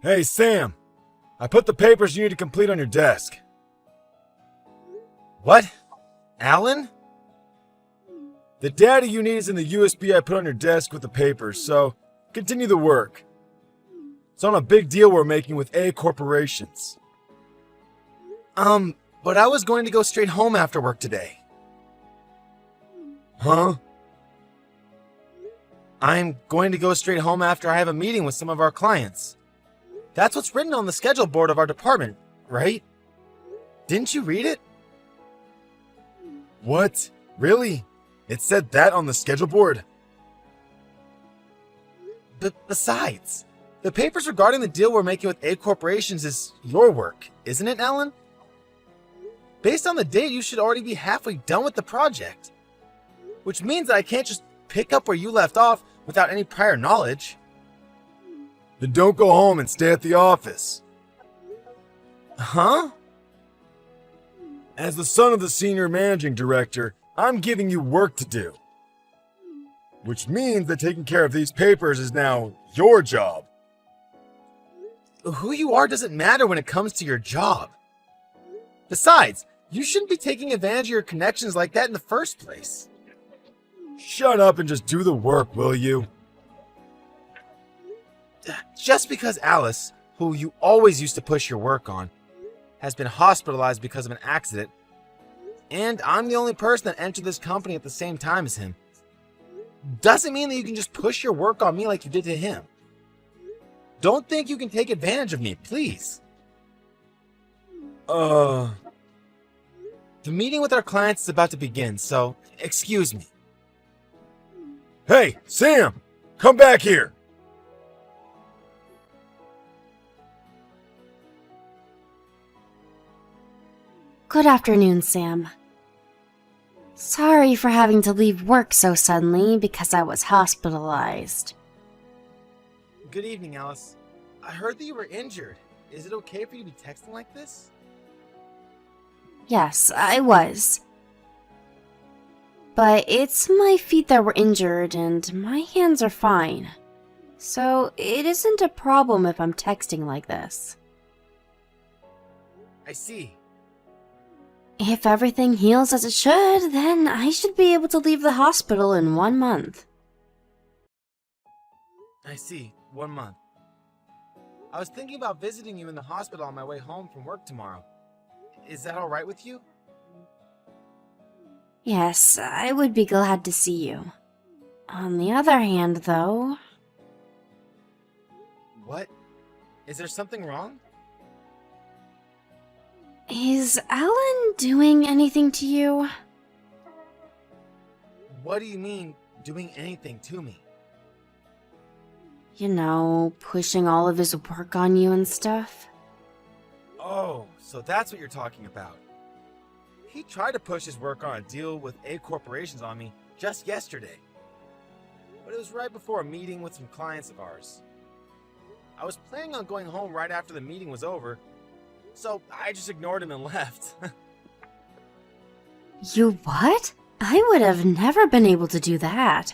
Hey, Sam! I put the papers you need to complete on your desk. What? Alan? The data you need is in the USB I put on your desk with the papers, so continue the work. It's on a big deal we're making with A Corporations. But I was going to go straight home after work today. Huh? I'm going to go straight home after I have a meeting with some of our clients. That's what's written on the schedule board of our department, right? Didn't you read it? What? Really? It said that on the schedule board? Besides, the papers regarding the deal we're making with A Corporations is your work, isn't it, Alan? Based on the date, you should already be halfway done with the project. Which means that I can't just pick up where you left off without any prior knowledge. Then don't go home and stay at the office. Huh? As the son of the senior managing director, I'm giving you work to do. Which means that taking care of these papers is now your job. Who you are doesn't matter when it comes to your job. Besides, you shouldn't be taking advantage of your connections like that in the first place. Shut up and just do the work, will you? Just because Alice, who you always used to push your work on, has been hospitalized because of an accident, and I'm the only person that entered this company at the same time as him, doesn't mean that you can just push your work on me like you did to him. Don't think you can take advantage of me, please. The meeting with our clients is about to begin, so excuse me. Hey, Sam! Come back here! Good afternoon, Sam. Sorry for having to leave work so suddenly because I was hospitalized. Good evening, Alice. I heard that you were injured. Is it okay for you to be texting like this? Yes, I was. But it's my feet that were injured and my hands are fine. So it isn't a problem if I'm texting like this. I see. If everything heals as it should, then I should be able to leave the hospital in 1 month. I see. 1 month. I was thinking about visiting you in the hospital on my way home from work tomorrow. Is that all right with you? Yes, I would be glad to see you. On the other hand, though... What? Is there something wrong? Is Alan doing anything to you? What do you mean, doing anything to me? You know, pushing all of his work on you and stuff? Oh, so that's what you're talking about. He tried to push his work on a deal with A Corporations on me just yesterday. But it was right before a meeting with some clients of ours. I was planning on going home right after the meeting was over, so I just ignored him and left. You what? I would have never been able to do that.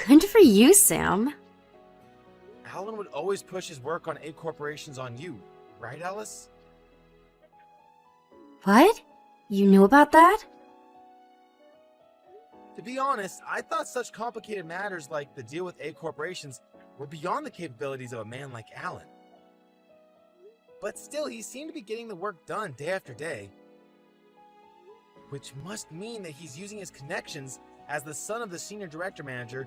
Good for you, Sam. Alan would always push his work on A Corporations on you, right, Alice? What? You knew about that? To be honest, I thought such complicated matters like the deal with A Corporations were beyond the capabilities of a man like Alan. But still, he seemed to be getting the work done day after day. Which must mean that he's using his connections as the son of the senior director manager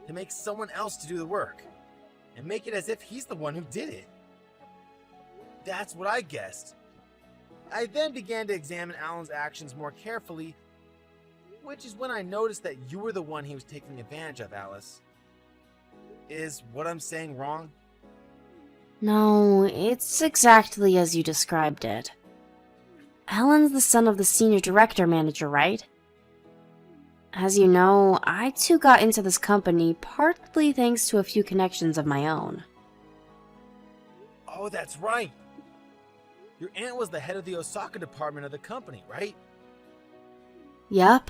to make someone else to do the work, and make it as if he's the one who did it. That's what I guessed. I then began to examine Alan's actions more carefully, which is when I noticed that you were the one he was taking advantage of, Alice. Is what I'm saying wrong? No, it's exactly as you described it. Alan's the son of the senior director manager, right? As you know, I too got into this company partly thanks to a few connections of my own. Oh, that's right. Your aunt was the head of the Osaka department of the company, right? Yup.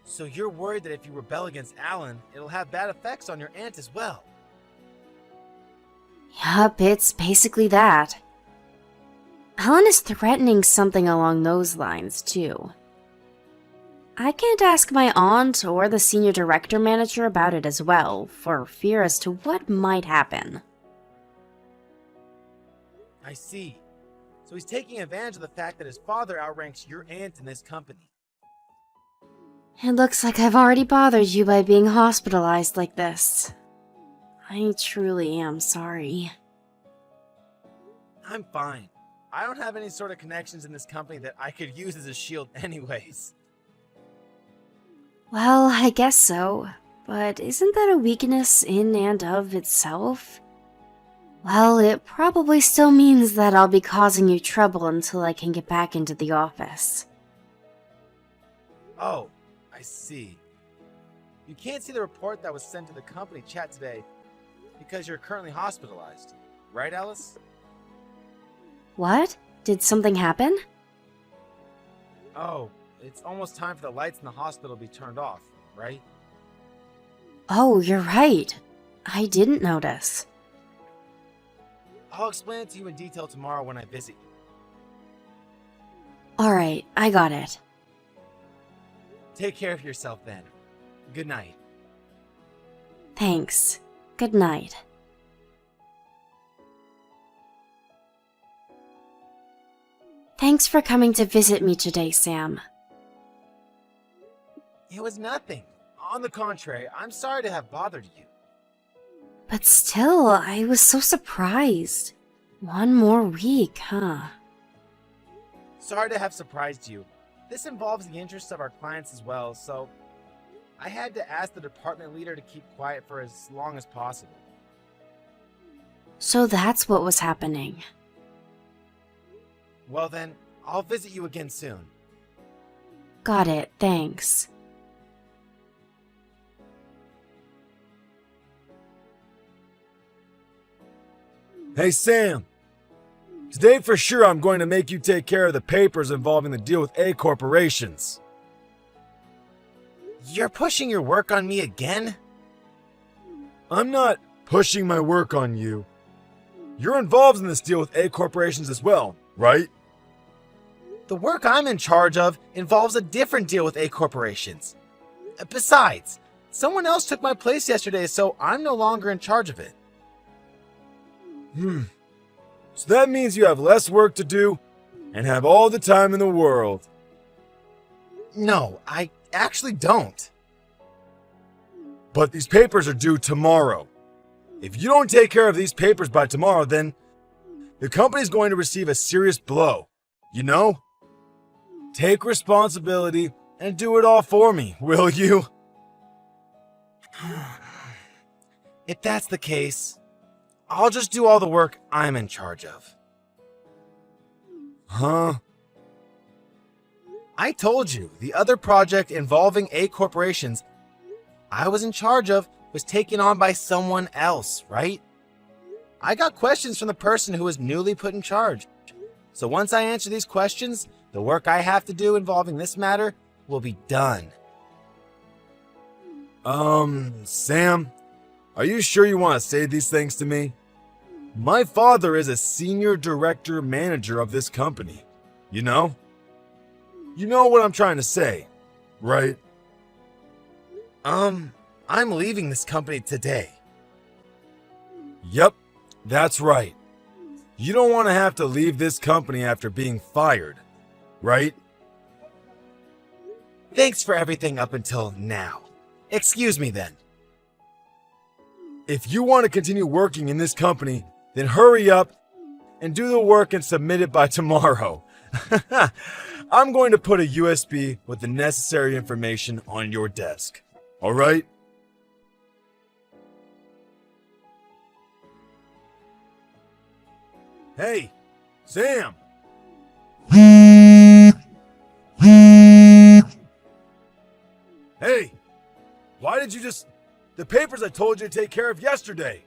So you're worried that if you rebel against Alan, it'll have bad effects on your aunt as well. Yup, it's basically that. Alan is threatening something along those lines, too. I can't ask my aunt or the senior director manager about it as well, for fear as to what might happen. I see. So he's taking advantage of the fact that his father outranks your aunt in this company. It looks like I've already bothered you by being hospitalized like this. I truly am sorry. I'm fine. I don't have any sort of connections in this company that I could use as a shield anyways. Well, I guess so. But isn't that a weakness in and of itself? Well, it probably still means that I'll be causing you trouble until I can get back into the office. Oh, I see. You can't see the report that was sent to the company chat today because you're currently hospitalized. Right, Alice? What? Did something happen? Oh, it's almost time for the lights in the hospital to be turned off, right? Oh, you're right. I didn't notice. I'll explain it to you in detail tomorrow when I visit you. Alright, I got it. Take care of yourself then. Good night. Thanks. Good night. Thanks for coming to visit me today, Sam. It was nothing. On the contrary, I'm sorry to have bothered you. But still, I was so surprised. One more week, huh? Sorry to have surprised you. This involves the interests of our clients as well, so I had to ask the department leader to keep quiet for as long as possible. So that's what was happening. Well then, I'll visit you again soon. Got it, thanks. Hey, Sam. Today for sure I'm going to make you take care of the papers involving the deal with A corporations. You're pushing your work on me again? I'm not pushing my work on you. You're involved in this deal with A corporations as well, right? The work I'm in charge of involves a different deal with A corporations. Besides, someone else took my place yesterday, so I'm no longer in charge of it. So that means you have less work to do and have all the time in the world. No, I actually don't. But these papers are due tomorrow. If you don't take care of these papers by tomorrow, then the company's going to receive a serious blow. You know? Take responsibility and do it all for me, will you? If that's the case, I'll just do all the work I'm in charge of. Huh? I told you, the other project involving A corporations I was in charge of was taken on by someone else, right? I got questions from the person who was newly put in charge. So once I answer these questions, the work I have to do involving this matter will be done. Sam, are you sure you want to say these things to me? My father is a senior director manager of this company. You know? You know what I'm trying to say, right? I'm leaving this company today. Yep, that's right. You don't want to have to leave this company after being fired, right? Thanks for everything up until now. Excuse me then. If you want to continue working in this company, then hurry up and do the work and submit it by tomorrow. I'm going to put a USB with the necessary information on your desk. All right? Hey, Sam! Hey, why did you just... The papers I told you to take care of yesterday.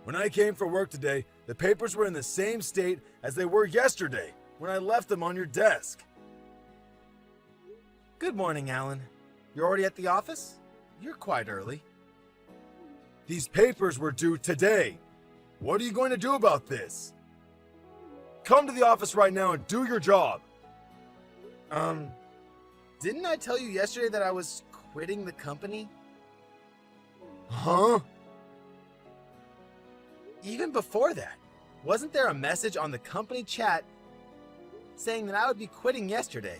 When I came for work today, the papers were in the same state as they were yesterday when I left them on your desk. Good morning, Alan. You're already at the office? You're quite early. These papers were due today. What are you going to do about this? Come to the office right now and do your job. Didn't I tell you yesterday that I was quitting the company? Huh? Even before that, wasn't there a message on the company chat saying that I would be quitting yesterday?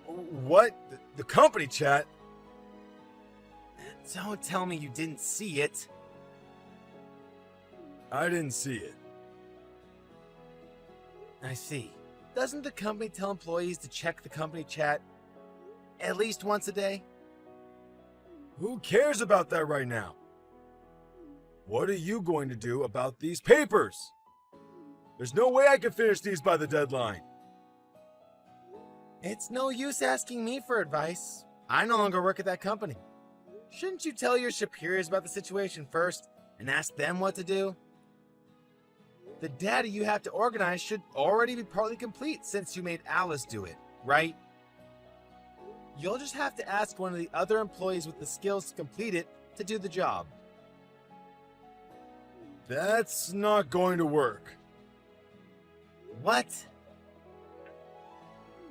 What? The company chat? Don't tell me you didn't see it. I didn't see it. I see. Doesn't the company tell employees to check the company chat at least once a day? Who cares about that right now? What are you going to do about these papers? There's no way I can finish these by the deadline. It's no use asking me for advice. I no longer work at that company. Shouldn't you tell your superiors about the situation first and ask them what to do? The data you have to organize should already be partly complete since you made Alice do it, right? You'll just have to ask one of the other employees with the skills to complete it to do the job. That's not going to work. What?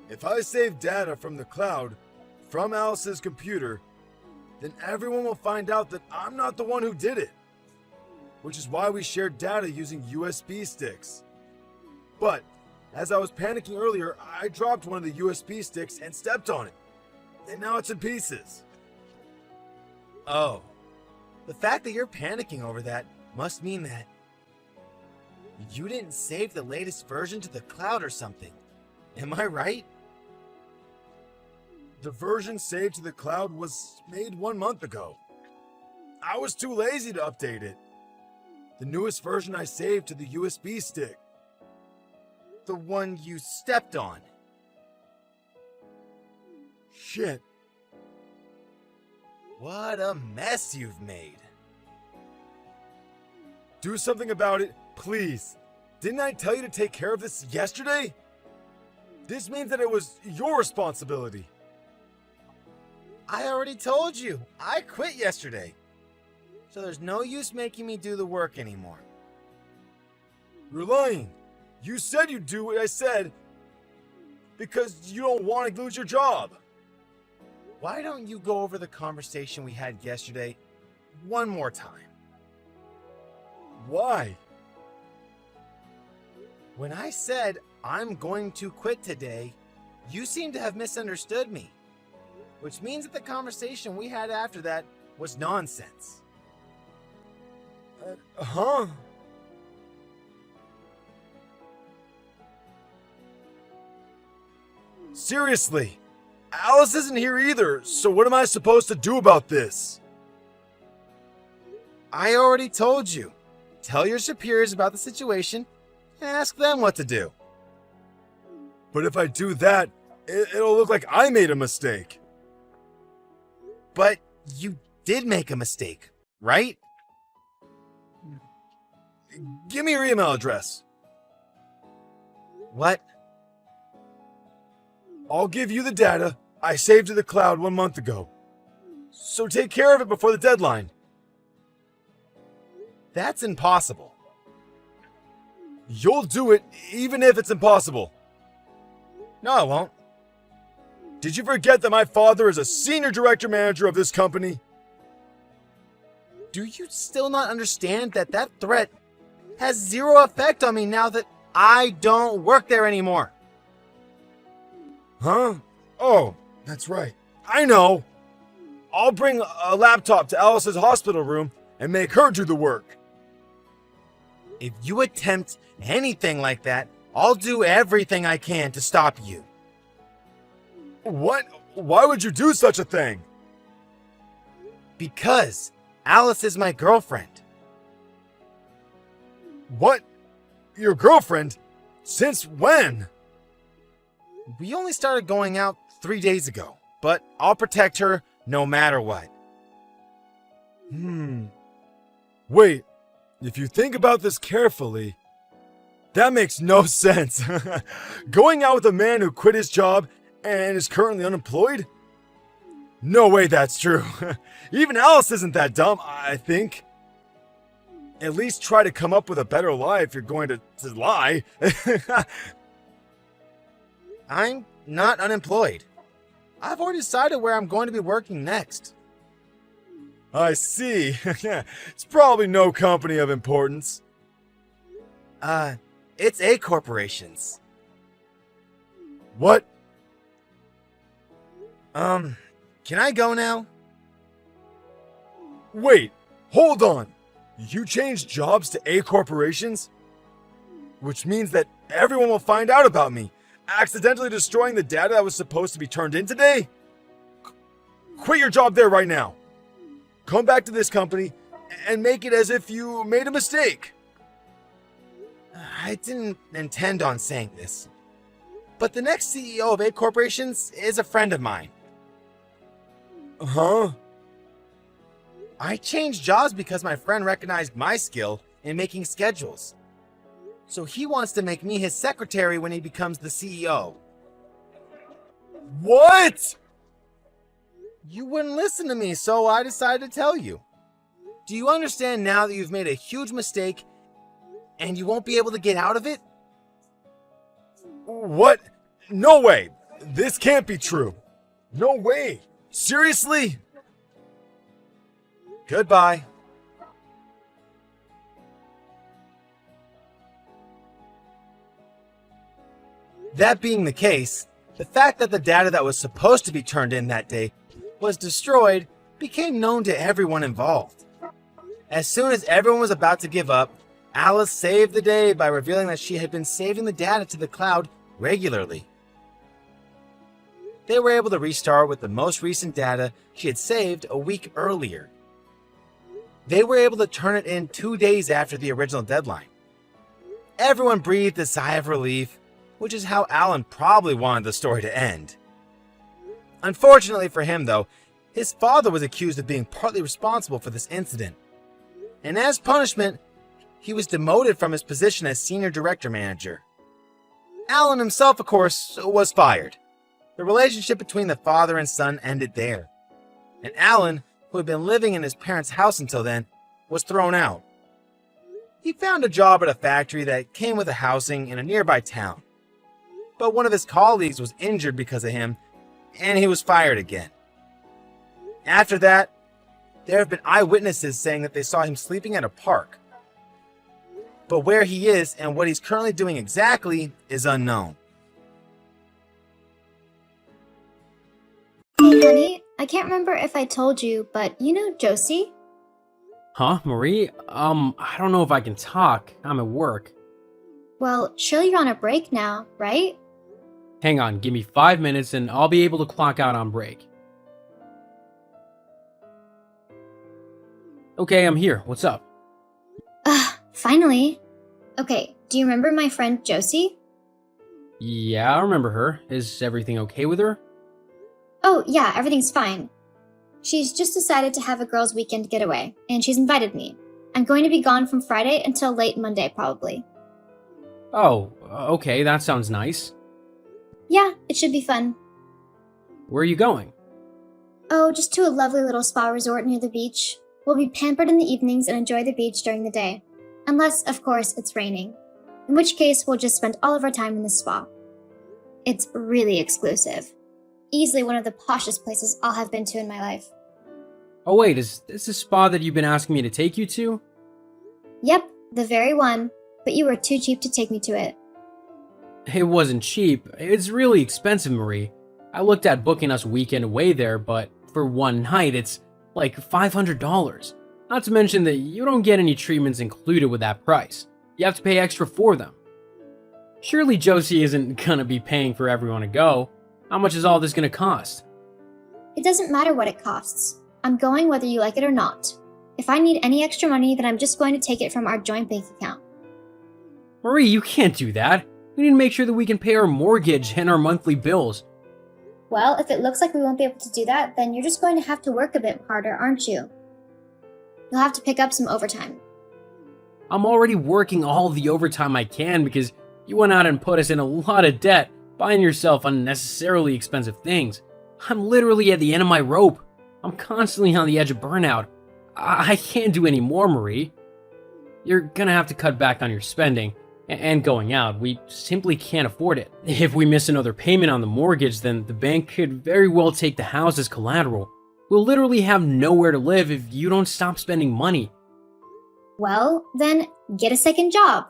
If I save data from the cloud, from Alice's computer, then everyone will find out that I'm not the one who did it. Which is why we shared data using USB sticks. But, as I was panicking earlier, I dropped one of the USB sticks and stepped on it. And now it's in pieces. Oh. The fact that you're panicking over that must mean that you didn't save the latest version to the cloud or something. Am I right? The version saved to the cloud was made 1 month ago. I was too lazy to update it. The newest version I saved to the USB stick. The one you stepped on. Shit. What a mess you've made. Do something about it, please. Didn't I tell you to take care of this yesterday? This means that it was your responsibility. I already told you. I quit yesterday. So there's no use making me do the work anymore. You're lying. You said you'd do what I said because you don't want to lose your job. Why don't you go over the conversation we had yesterday one more time? Why? When I said I'm going to quit today, you seem to have misunderstood me. Which means that the conversation we had after that was nonsense. Huh? Seriously, Alice isn't here either, so what am I supposed to do about this? I already told you. Tell your superiors about the situation and ask them what to do. But if I do that, it'll look like I made a mistake. But you did make a mistake, right? Give me your email address. What? I'll give you the data I saved to the cloud 1 month ago. So take care of it before the deadline. That's impossible. You'll do it even if it's impossible. No, I won't. Did you forget that my father is a senior director manager of this company? Do you still not understand that that threat has zero effect on me now that I don't work there anymore? Huh? Oh, that's right. I know. I'll bring a laptop to Alice's hospital room and make her do the work. If you attempt anything like that, I'll do everything I can to stop you. What? Why would you do such a thing? Because Alice is my girlfriend. What? Your girlfriend? Since when? We only started going out 3 days ago, but I'll protect her no matter what. Wait, if you think about this carefully, that makes no sense. Going out with a man who quit his job and is currently unemployed? No way that's true. Even Alice isn't that dumb, I think. At least try to come up with a better lie if you're going to lie. I'm not unemployed. I've already decided where I'm going to be working next. I see. It's probably no company of importance. It's A Corporations. What? Can I go now? Wait, hold on. You changed jobs to A Corporations? Which means that everyone will find out about me, accidentally destroying the data that was supposed to be turned in today? Quit your job there right now. Come back to this company and make it as if you made a mistake. I didn't intend on saying this, but the next CEO of A Corporations is a friend of mine. Huh? I changed jobs because my friend recognized my skill in making schedules. So he wants to make me his secretary when he becomes the CEO. What? You wouldn't listen to me, so I decided to tell you. Do you understand now that you've made a huge mistake and you won't be able to get out of it? What? No way. This can't be true. No way. Seriously? Goodbye. That being the case, the fact that the data that was supposed to be turned in that day was destroyed became known to everyone involved. As soon as everyone was about to give up, Alice saved the day by revealing that she had been saving the data to the cloud regularly. They were able to restart with the most recent data she had saved a week earlier. They were able to turn it in 2 days after the original deadline. Everyone breathed a sigh of relief, which is how Alan probably wanted the story to end. Unfortunately for him, though, his father was accused of being partly responsible for this incident. And as punishment, he was demoted from his position as senior director manager. Alan himself, of course, was fired. The relationship between the father and son ended there. And Alan, who had been living in his parents' house until then, was thrown out. He found a job at a factory that came with a housing in a nearby town. But one of his colleagues was injured because of him, and he was fired again. After that, there have been eyewitnesses saying that they saw him sleeping at a park. But where he is and what he's currently doing exactly is unknown. Hey honey, I can't remember if I told you, but you know Josie? Huh, Marie? I don't know if I can talk. I'm at work. Well, surely you're on a break now, right? Hang on, give me 5 minutes and I'll be able to clock out on break. Okay, I'm here. What's up? Finally. Okay, do you remember my friend Josie? Yeah, I remember her. Is everything okay with her? Oh, yeah, everything's fine. She's just decided to have a girls' weekend getaway, and she's invited me. I'm going to be gone from Friday until late Monday, probably. Oh, okay, that sounds nice. Yeah, it should be fun. Where are you going? Oh, just to a lovely little spa resort near the beach. We'll be pampered in the evenings and enjoy the beach during the day. Unless, of course, it's raining. In which case, we'll just spend all of our time in the spa. It's really exclusive. Easily one of the poshest places I'll have been to in my life. Oh wait, is this a spa that you've been asking me to take you to? Yep, the very one. But you were too cheap to take me to it. It wasn't cheap. It's really expensive, Marie. I looked at booking us weekend away there, but for one night it's like $500. Not to mention that you don't get any treatments included with that price. You have to pay extra for them. Surely Josie isn't gonna be paying for everyone to go. How much is all this gonna cost? It doesn't matter what it costs. I'm going whether you like it or not. If I need any extra money, then I'm just going to take it from our joint bank account. Marie, you can't do that. We need to make sure that we can pay our mortgage and our monthly bills. Well, if it looks like we won't be able to do that, then you're just going to have to work a bit harder, aren't you? You'll have to pick up some overtime. I'm already working all the overtime I can because you went out and put us in a lot of debt, buying yourself unnecessarily expensive things. I'm literally at the end of my rope. I'm constantly on the edge of burnout. I can't do any more, Marie. you're gonna have to cut back on your spending and going out. We simply can't afford it. If we miss another payment on the mortgage, then the bank could very well take the house as collateral. We'll literally have nowhere to live if you don't stop spending money. Well, then get a second job.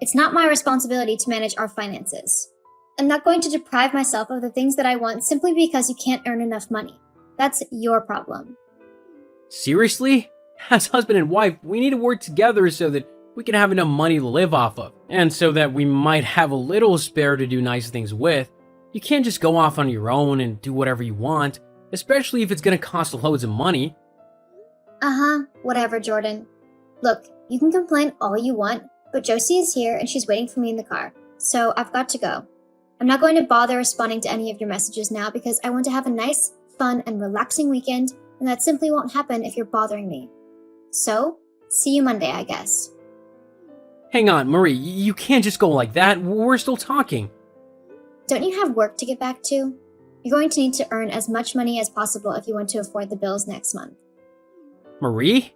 It's not my responsibility to manage our finances. I'm not going to deprive myself of the things that I want simply because you can't earn enough money. That's your problem. Seriously? As husband and wife, we need to work together so that we can have enough money to live off of, and so that we might have a little spare to do nice things with. You can't just go off on your own and do whatever you want, especially if it's gonna cost loads of money. Whatever, Jordan. Look, you can complain all you want, but Josie is here and she's waiting for me in the car, so I've got to go. I'm not going to bother responding to any of your messages now because I want to have a nice, fun, and relaxing weekend, and that simply won't happen if you're bothering me. So, see you Monday, I guess. Hang on, Marie, you can't just go like that. We're still talking. Don't you have work to get back to? You're going to need to earn as much money as possible if you want to afford the bills next month. Marie?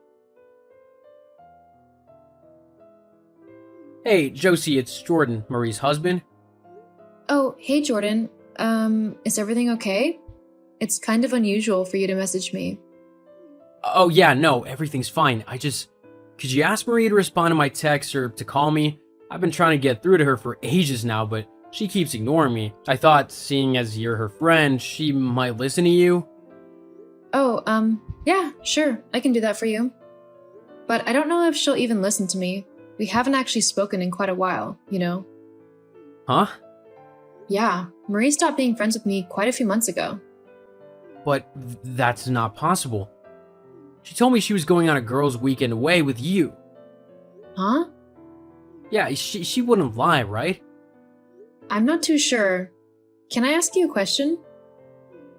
Hey, Josie, it's Jordan, Marie's husband. Oh, hey Jordan. Is everything okay? It's kind of unusual for you to message me. Oh yeah, no, everything's fine. Could you ask Marie to respond to my text or to call me? I've been trying to get through to her for ages now, but she keeps ignoring me. I thought, seeing as you're her friend, she might listen to you. Oh, yeah, sure, I can do that for you. But I don't know if she'll even listen to me. We haven't actually spoken in quite a while, you know? Huh? Yeah, Marie stopped being friends with me quite a few months ago. But that's not possible. She told me she was going on a girls' weekend away with you. Huh? Yeah, she wouldn't lie, right? I'm not too sure. Can I ask you a question?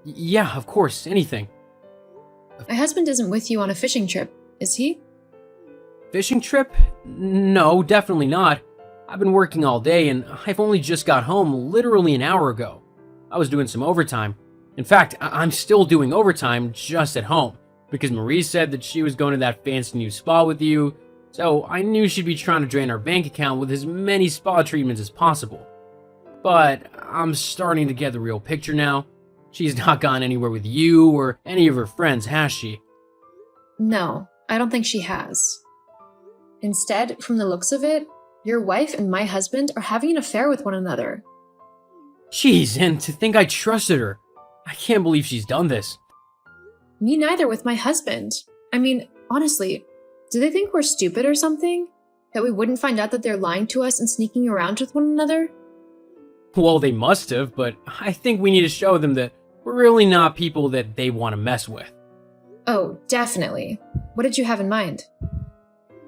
Yeah, of course, anything. My husband isn't with you on a fishing trip, is he? Fishing trip? No, definitely not. I've been working all day and I've only just got home literally an hour ago. I was doing some overtime. In fact, I'm still doing overtime just at home because Marie said that she was going to that fancy new spa with you, so I knew she'd be trying to drain our bank account with as many spa treatments as possible. But I'm starting to get the real picture now. She's not gone anywhere with you or any of her friends, has she? No, I don't think she has. Instead, from the looks of it, your wife and my husband are having an affair with one another. Jeez, and to think I trusted her. I can't believe she's done this. Me neither with my husband. I mean, honestly, do they think we're stupid or something? That we wouldn't find out that they're lying to us and sneaking around with one another? Well, they must have, but I think we need to show them that we're really not people that they want to mess with. Oh, definitely. What did you have in mind?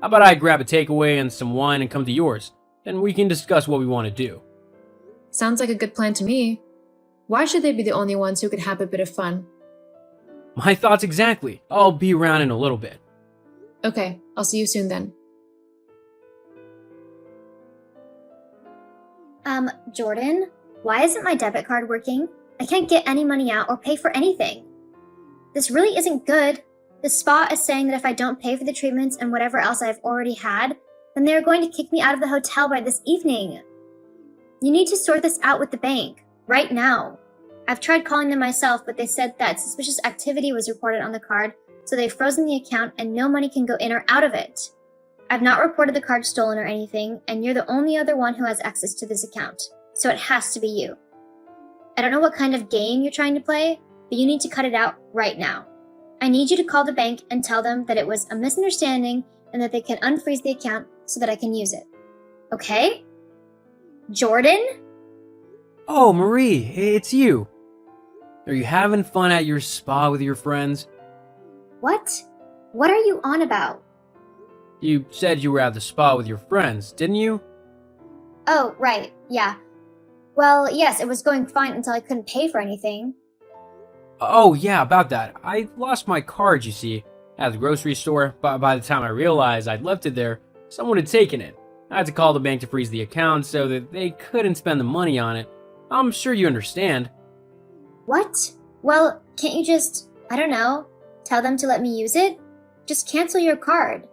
How about I grab a takeaway and some wine and come to yours? Then we can discuss what we want to do. Sounds like a good plan to me. Why should they be the only ones who can have a bit of fun? My thoughts exactly. I'll be around in a little bit. Okay, I'll see you soon then. Jordan, why isn't my debit card working? I can't get any money out or pay for anything. This really isn't good. The spa is saying that if I don't pay for the treatments and whatever else I've already had, then they're going to kick me out of the hotel by this evening. You need to sort this out with the bank, right now. I've tried calling them myself, but they said that suspicious activity was reported on the card, so they've frozen the account and no money can go in or out of it. I've not reported the card stolen or anything, and you're the only other one who has access to this account, so it has to be you. I don't know what kind of game you're trying to play, but you need to cut it out right now. I need you to call the bank and tell them that it was a misunderstanding and that they can unfreeze the account so that I can use it. Okay? Jordan? Oh, Marie, it's you. Are you having fun at your spa with your friends? What? What are you on about? You said you were at the spa with your friends, didn't you? Oh, right, yeah. Well, yes, it was going fine until I couldn't pay for anything. Oh, yeah, about that. I lost my card, you see, at the grocery store, but by the time I realized I'd left it there, someone had taken it. I had to call the bank to freeze the account so that they couldn't spend the money on it. I'm sure you understand. What? Well, can't you just, I don't know, tell them to let me use it? Just cancel your card.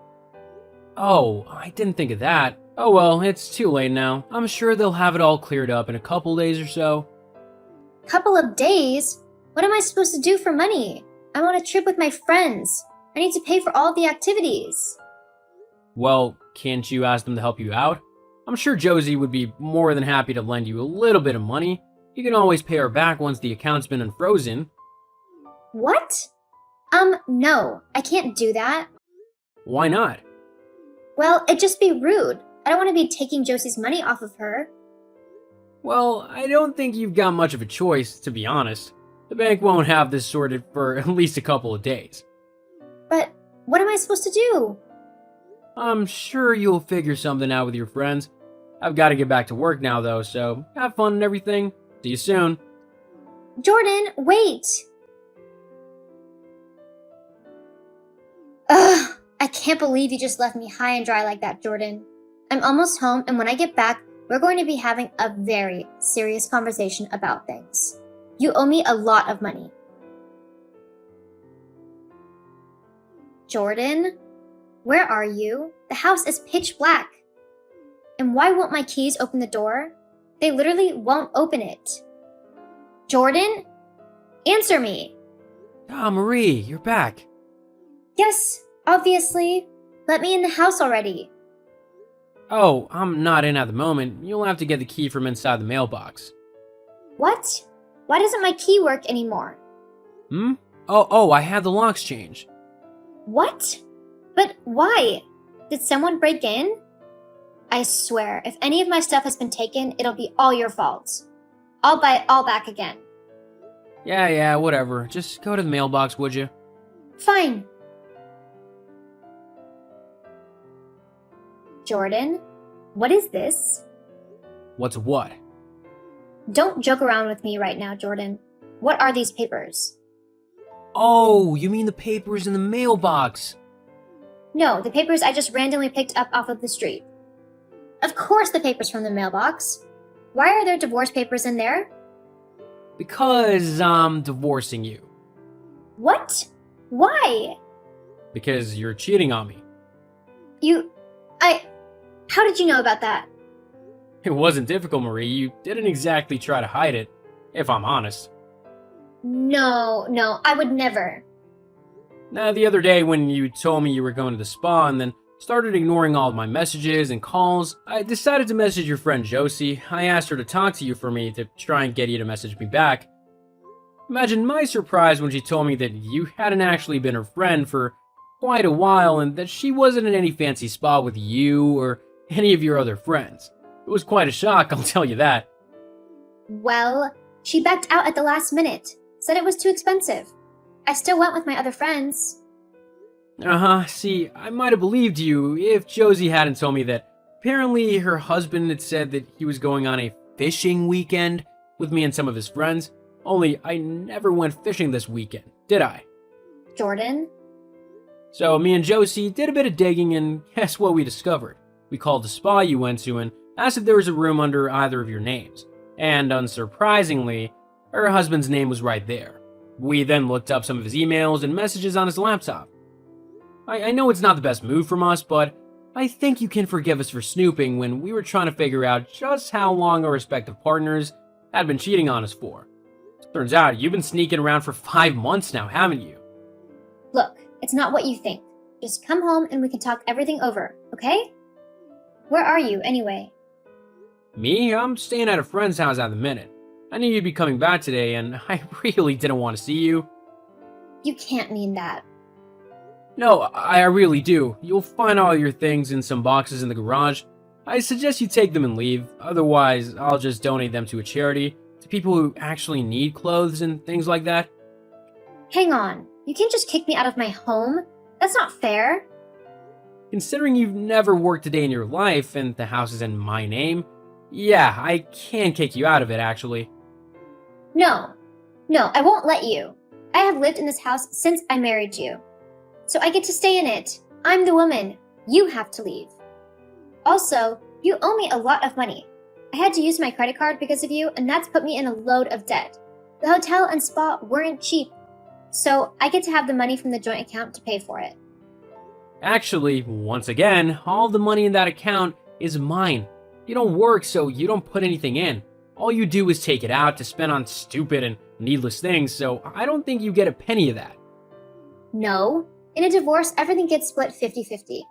Oh, I didn't think of that. Oh well, it's too late now. I'm sure they'll have it all cleared up in a couple days or so. Couple of days? What am I supposed to do for money? I'm on a trip with my friends. I need to pay for all of the activities. Well, can't you ask them to help you out? I'm sure Josie would be more than happy to lend you a little bit of money. You can always pay her back once the account's been unfrozen. What? No, I can't do that. Why not? Well, it'd just be rude. I don't want to be taking Josie's money off of her. Well, I don't think you've got much of a choice, to be honest. The bank won't have this sorted for at least a couple of days. But what am I supposed to do? I'm sure you'll figure something out with your friends. I've got to get back to work now, though, so have fun and everything. See you soon. Jordan, wait! Ugh, I can't believe you just left me high and dry like that, Jordan. I'm almost home, and when I get back, we're going to be having a very serious conversation about things. You owe me a lot of money. Jordan? Where are you? The house is pitch black. And why won't my keys open the door? They literally won't open it. Jordan? Answer me! Ah, Marie, you're back. Yes, obviously. Let me in the house already. Oh, I'm not in at the moment. You'll have to get the key from inside the mailbox. What? Why doesn't my key work anymore? Oh, I had the locks changed. What? But why? Did someone break in? I swear, if any of my stuff has been taken, it'll be all your fault. I'll buy it all back again. Yeah, whatever. Just go to the mailbox, would you? Fine. Jordan, what is this? What's what? Don't joke around with me right now, Jordan. What are these papers? Oh, you mean the papers in the mailbox? No, the papers I just randomly picked up off of the street. Of course the papers from the mailbox. Why are there divorce papers in there? Because I'm divorcing you. What? Why? Because you're cheating on me. How did you know about that? It wasn't difficult, Marie. You didn't exactly try to hide it, if I'm honest. No, I would never. Now, the other day when you told me you were going to the spa and then started ignoring all of my messages and calls, I decided to message your friend Josie. I asked her to talk to you for me to try and get you to message me back. Imagine my surprise when she told me that you hadn't actually been her friend for quite a while and that she wasn't in any fancy spa with you or any of your other friends. It was quite a shock, I'll tell you that. Well, she backed out at the last minute. Said it was too expensive. I still went with my other friends. See, I might have believed you if Josie hadn't told me that apparently her husband had said that he was going on a fishing weekend with me and some of his friends. Only I never went fishing this weekend, did I? Jordan? So me and Josie did a bit of digging and guess what we discovered? We called the spa you went to and asked if there was a room under either of your names. And unsurprisingly, her husband's name was right there. We then looked up some of his emails and messages on his laptop. I know it's not the best move from us, but I think you can forgive us for snooping when we were trying to figure out just how long our respective partners had been cheating on us for. Turns out you've been sneaking around for 5 months now, haven't you? Look, it's not what you think. Just come home and we can talk everything over, okay? Where are you, anyway? Me? I'm staying at a friend's house at the minute. I knew you'd be coming back today, and I really didn't want to see you. You can't mean that. No, I really do. You'll find all your things in some boxes in the garage. I suggest you take them and leave. Otherwise, I'll just donate them to a charity, to people who actually need clothes and things like that. Hang on. You can't just kick me out of my home. That's not fair. Considering you've never worked a day in your life and the house is in my name, yeah, I can kick you out of it, actually. No, I won't let you. I have lived in this house since I married you. So I get to stay in it. I'm the woman. You have to leave. Also, you owe me a lot of money. I had to use my credit card because of you, and that's put me in a load of debt. The hotel and spa weren't cheap. So I get to have the money from the joint account to pay for it. Actually, once again, all the money in that account is mine. You don't work, so you don't put anything in. All you do is take it out to spend on stupid and needless things, so I don't think you get a penny of that. No. In a divorce, everything gets split 50-50.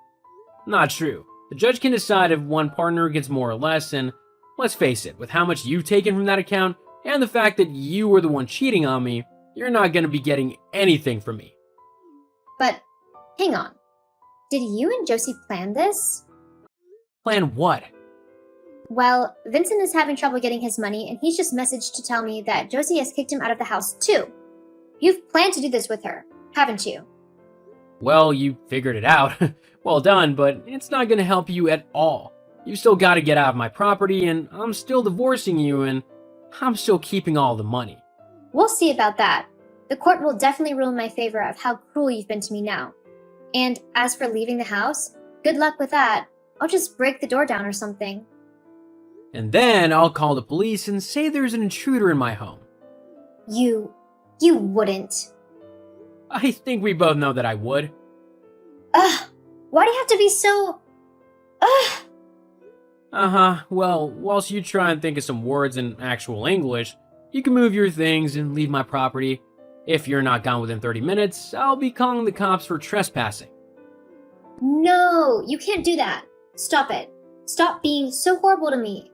Not true. The judge can decide if one partner gets more or less, and let's face it, with how much you've taken from that account, and the fact that you were the one cheating on me, you're not going to be getting anything from me. But, hang on. Did you and Josie plan this? Plan what? Well, Vincent is having trouble getting his money, and he's just messaged to tell me that Josie has kicked him out of the house too. You've planned to do this with her, haven't you? Well, you figured it out. Well done, but it's not going to help you at all. You still got to get out of my property, and I'm still divorcing you, and I'm still keeping all the money. We'll see about that. The court will definitely rule in my favor of how cruel you've been to me now. And as for leaving the house, good luck with that. I'll just break the door down or something. And then I'll call the police and say there's an intruder in my home. You wouldn't. I think we both know that I would. Ugh, why do you have to be so... Ugh. Uh-huh, well, whilst you try and think of some words in actual English, you can move your things and leave my property. If you're not gone within 30 minutes, I'll be calling the cops for trespassing. No, you can't do that. Stop it. Stop being so horrible to me.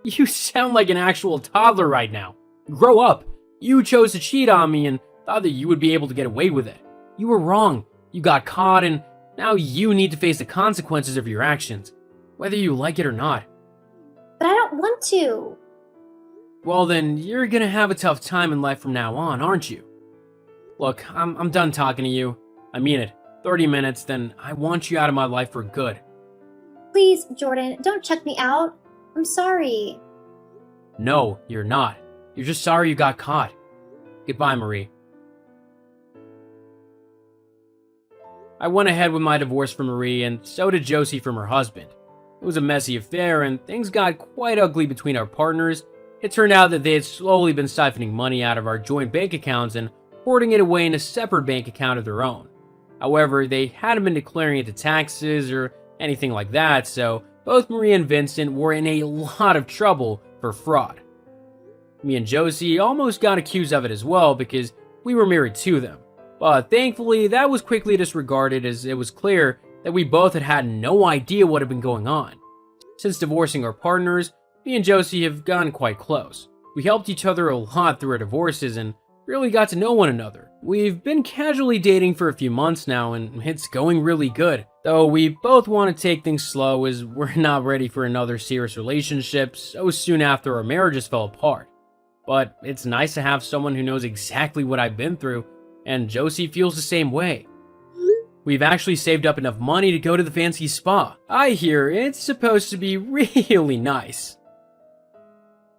You sound like an actual toddler right now. Grow up. You chose to cheat on me and thought that you would be able to get away with it. You were wrong. You got caught, and now you need to face the consequences of your actions, whether you like it or not. But I don't want to. Well then, you're gonna have a tough time in life from now on, aren't you? Look, I'm done talking to you. I mean it. 30 minutes, then I want you out of my life for good. Please, Jordan, don't check me out. I'm sorry. No, you're not. You're just sorry you got caught. Goodbye, Marie. I went ahead with my divorce from Marie, and so did Josie from her husband. It was a messy affair, and things got quite ugly between our partners. It turned out that they had slowly been siphoning money out of our joint bank accounts and hoarding it away in a separate bank account of their own. However, they hadn't been declaring it to taxes or anything like that, so both Marie and Vincent were in a lot of trouble for fraud. Me and Josie almost got accused of it as well because we were married to them. But thankfully, that was quickly disregarded as it was clear that we both had no idea what had been going on. Since divorcing our partners, me and Josie have gotten quite close. We helped each other a lot through our divorces and really got to know one another. We've been casually dating for a few months now, and it's going really good. Though we both want to take things slow as we're not ready for another serious relationship so soon after our marriages fell apart. But it's nice to have someone who knows exactly what I've been through, and Josie feels the same way. We've actually saved up enough money to go to the fancy spa. I hear it's supposed to be really nice.